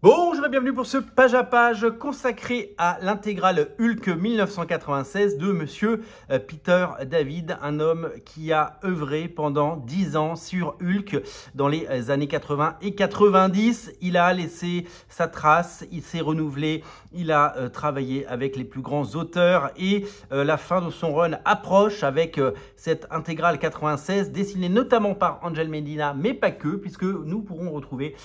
Bonjour et bienvenue pour ce page à page consacré à l'intégrale Hulk 1996 de monsieur Peter David, un homme qui a œuvré pendant 10 ans sur Hulk dans les années 80 et 90. Il a laissé sa trace, il s'est renouvelé, il a travaillé avec les plus grands auteurs et la fin de son run approche avec cette intégrale 96 dessinée notamment par Angel Medina, mais pas que, puisque nous pourrons retrouver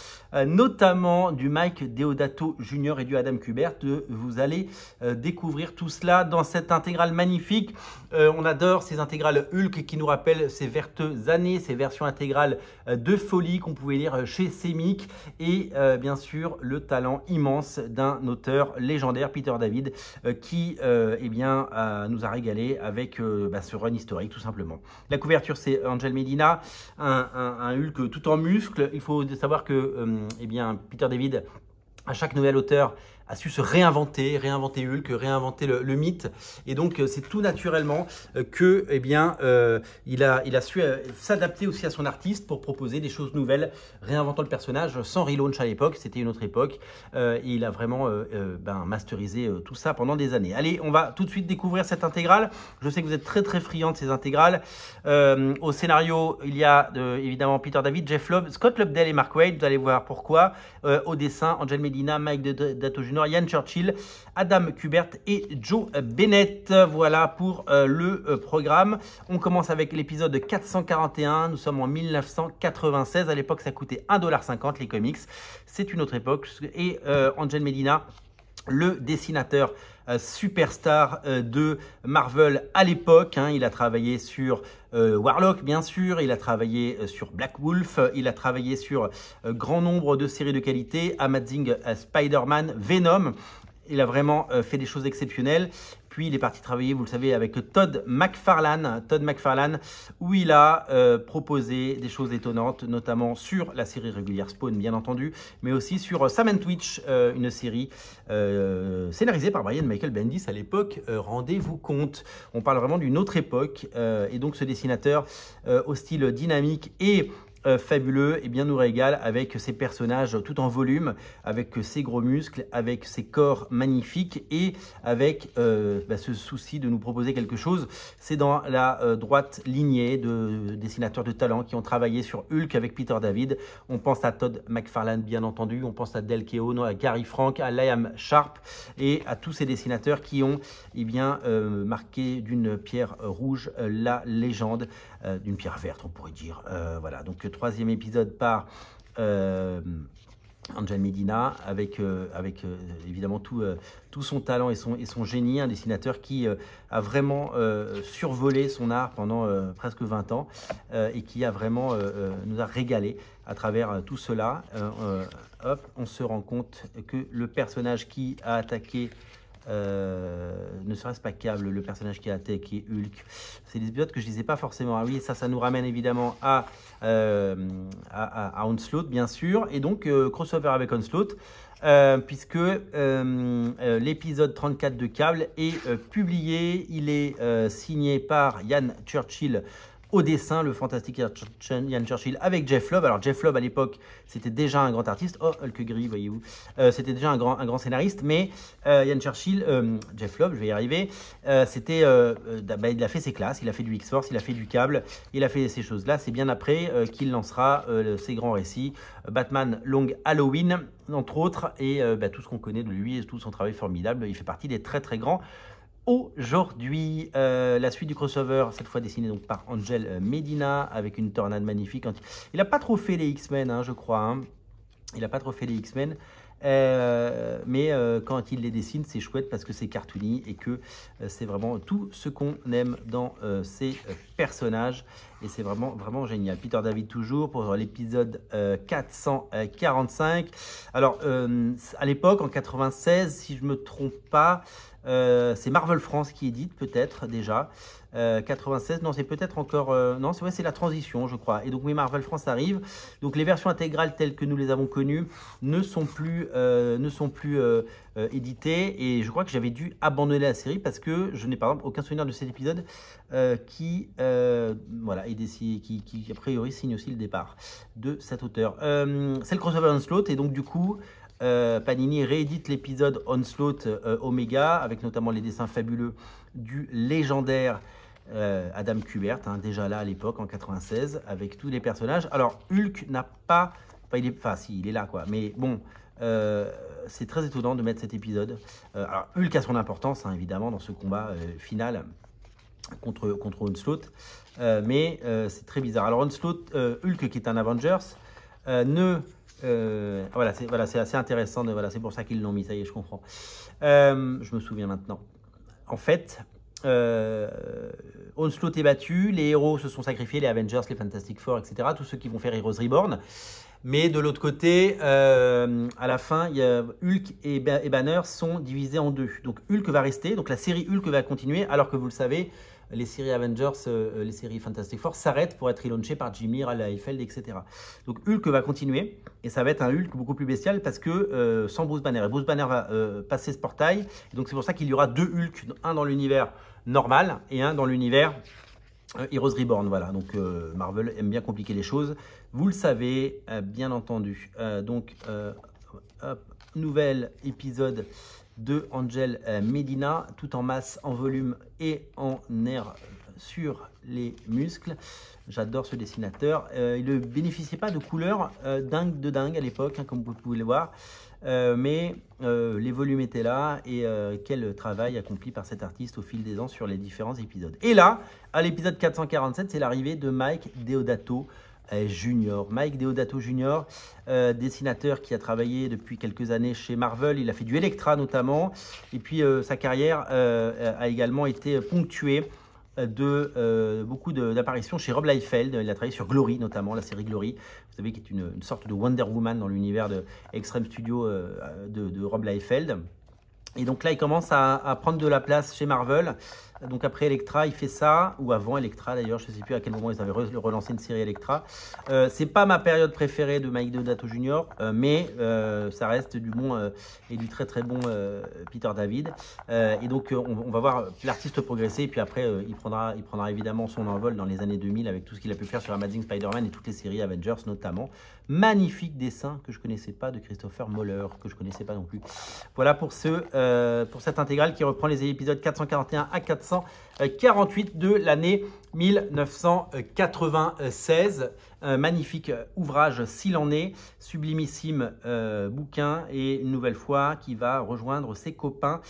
notamment du Mike Deodato Jr. et du Adam Kubert. Vous allez découvrir tout cela dans cette intégrale magnifique. On adore ces intégrales Hulk qui nous rappellent ces vertes années, ces versions intégrales de folie qu'on pouvait lire chez Semic et bien sûr le talent immense d'un auteur légendaire, Peter David, qui nous a régalé avec ce run historique tout simplement. La couverture, c'est Angel Medina, un Hulk tout en muscles. Il faut savoir que Peter David, à chaque nouvel auteur, a su se réinventer Hulk, réinventer le mythe. Et donc, c'est tout naturellement que, il a su s'adapter aussi à son artiste pour proposer des choses nouvelles, réinventant le personnage sans relaunch à l'époque. C'était une autre époque. Et il a vraiment masterisé tout ça pendant des années. Allez, on va tout de suite découvrir cette intégrale. Je sais que vous êtes très très friands de ces intégrales. Au scénario, il y a évidemment Peter David, Jeff Loeb, Scott Lobdell et Mark Waid. Vous allez voir pourquoi. Au dessin, Angel Medina, Mike Deodato Jr., Ian Churchill, Adam Kubert et Joe Bennett. Voilà pour le programme. On commence avec l'épisode 441. Nous sommes en 1996. À l'époque, ça coûtait 1,50 $ les comics. C'est une autre époque. Et Angel Medina, le dessinateur superstar de Marvel à l'époque. Il a travaillé sur Warlock, bien sûr. Il a travaillé sur Black Wolf. Il a travaillé sur grand nombre de séries de qualité. Amazing Spider-Man, Venom. Il a vraiment fait des choses exceptionnelles. Puis, il est parti travailler, vous le savez, avec Todd McFarlane, où il a proposé des choses étonnantes, notamment sur la série régulière Spawn, bien entendu, mais aussi sur Sam & Twitch, une série scénarisée par Brian Michael Bendis à l'époque. Rendez-vous compte, on parle vraiment d'une autre époque. Et donc, ce dessinateur au style dynamique et fabuleux, et bien nous régale avec ses personnages tout en volume, avec ses gros muscles, avec ses corps magnifiques et avec ce souci de nous proposer quelque chose. C'est dans la droite lignée de dessinateurs de talent qui ont travaillé sur Hulk avec Peter David. On pense à Todd McFarlane, bien entendu, on pense à Del Keown, à Gary Frank, à Liam Sharp et à tous ces dessinateurs qui ont marqué d'une pierre rouge la légende, d'une pierre verte on pourrait dire. Voilà, donc troisième épisode par Angel Medina avec évidemment tout son talent et son génie, un dessinateur qui a vraiment survolé son art pendant presque 20 ans et qui a vraiment nous a régalé à travers tout cela. On se rend compte que le personnage qui a attaqué ne serait-ce pas Cable, le personnage qui a attaqué Hulk. C'est des épisodes que je ne disais pas forcément. Ah oui, ça nous ramène évidemment à Onslaught, bien sûr. Et donc, crossover avec Onslaught, puisque l'épisode 34 de Cable est publié. Il est signé par Ian Churchill au dessin, le fantastique Ian Churchill avec Jeff Loeb. Alors Jeff Loeb à l'époque, c'était déjà un grand artiste. Oh, Hulk gris, voyez-vous. C'était déjà un grand scénariste, mais Ian Churchill, Jeff Loeb, je vais y arriver, il a fait ses classes, il a fait du X-Force, il a fait du Cable, il a fait ces choses-là. C'est bien après qu'il lancera ses grands récits, Batman Long Halloween, entre autres, et tout ce qu'on connaît de lui et tout son travail formidable. Il fait partie des très très grands. Aujourd'hui, la suite du crossover, cette fois dessinée donc par Angel Medina, avec une tornade magnifique. Il n'a pas trop fait les X-Men, je crois. Il n'a pas trop fait les X-Men. Mais quand il les dessine, c'est chouette parce que c'est cartoony et que c'est vraiment tout ce qu'on aime dans ces personnages. Et c'est vraiment génial. Peter David toujours pour l'épisode 445. Alors, à l'époque, en 96, si je ne me trompe pas, c'est Marvel France qui édite peut-être déjà. 96, non c'est peut-être encore, non c'est vrai, c'est la transition je crois. Et donc oui, Marvel France arrive. Donc les versions intégrales telles que nous les avons connues ne sont plus ne sont plus édités et je crois que j'avais dû abandonner la série parce que je n'ai par exemple aucun souvenir de cet épisode qui a priori signe aussi le départ de cet auteur. C'est le crossover Onslaught et donc du coup Panini réédite l'épisode Onslaught Omega avec notamment les dessins fabuleux du légendaire Adam Kubert, hein, déjà là à l'époque en 96 avec tous les personnages. Alors Hulk n'a pas, si il est là quoi, mais bon c'est très étonnant de mettre cet épisode. Alors Hulk a son importance hein, évidemment dans ce combat final contre Onslaught, mais c'est très bizarre. Alors Onslaught, Hulk qui est un Avengers, c'est assez intéressant, c'est pour ça qu'ils l'ont mis, ça y est, je comprends. Je me souviens maintenant. En fait, Onslaught est battu, les héros se sont sacrifiés, les Avengers, les Fantastic Four, etc. Tous ceux qui vont faire Heroes Reborn. Mais de l'autre côté, à la fin, Hulk et Banner sont divisés en deux. Donc Hulk va rester, donc la série Hulk va continuer, alors que vous le savez, les séries Avengers, les séries Fantastic Four s'arrêtent pour être relaunchées par Jim Lee, Hal Liefeld, etc. Donc Hulk va continuer et ça va être un Hulk beaucoup plus bestial parce que sans Bruce Banner. Et Bruce Banner va passer ce portail. Et donc c'est pour ça qu'il y aura deux Hulk, un dans l'univers normal et un dans l'univers Heroes Reborn. Voilà, donc Marvel aime bien compliquer les choses. Vous le savez, bien entendu. Nouvel épisode de Angel Medina, tout en masse, en volume et en air sur les muscles. J'adore ce dessinateur. Il ne bénéficiait pas de couleurs dingue à l'époque, hein, comme vous pouvez le voir. Mais les volumes étaient là et quel travail accompli par cet artiste au fil des ans sur les différents épisodes. Et là, à l'épisode 447, c'est l'arrivée de Mike Deodato Junior. Mike Deodato Junior, dessinateur qui a travaillé depuis quelques années chez Marvel. Il a fait du Elektra notamment. Et puis sa carrière a également été ponctuée de beaucoup d'apparitions chez Rob Liefeld. Il a travaillé sur Glory notamment, la série Glory. Vous savez, qui est une sorte de Wonder Woman dans l'univers de Extreme Studio de Rob Liefeld. Et donc là, il commence à prendre de la place chez Marvel. Donc après Elektra, il fait ça, ou avant Elektra d'ailleurs, je ne sais plus à quel moment ils avaient relancé une série Elektra. C'est pas ma période préférée de Mike Deodato Jr., mais ça reste du bon et du très bon Peter David. Et donc on va voir l'artiste progresser, et puis après il prendra évidemment son envol dans les années 2000 avec tout ce qu'il a pu faire sur Amazing Spider-Man et toutes les séries Avengers notamment. Magnifique dessin que je ne connaissais pas de Christopher Moller, que je ne connaissais pas non plus. Voilà pour cette intégrale qui reprend les épisodes 441 à 448 de l'année 1996. Magnifique ouvrage s'il en est, sublimissime bouquin, et une nouvelle fois qui va rejoindre ses copains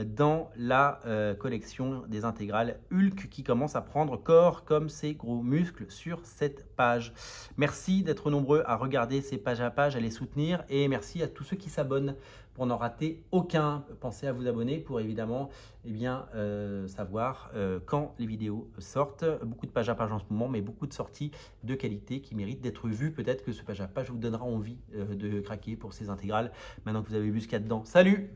dans la collection des intégrales Hulk qui commence à prendre corps comme ses gros muscles sur cette page. Merci d'être nombreux à regarder ces pages à page, à les soutenir, et merci à tous ceux qui s'abonnent pour n'en rater aucun. Pensez à vous abonner pour évidemment savoir quand les vidéos sortent. Beaucoup de pages à page en ce moment, mais beaucoup de sorties de qualité qui méritent d'être vues. Peut-être que ce page à page vous donnera envie de craquer pour ces intégrales maintenant que vous avez vu ce qu'il y a dedans. Salut!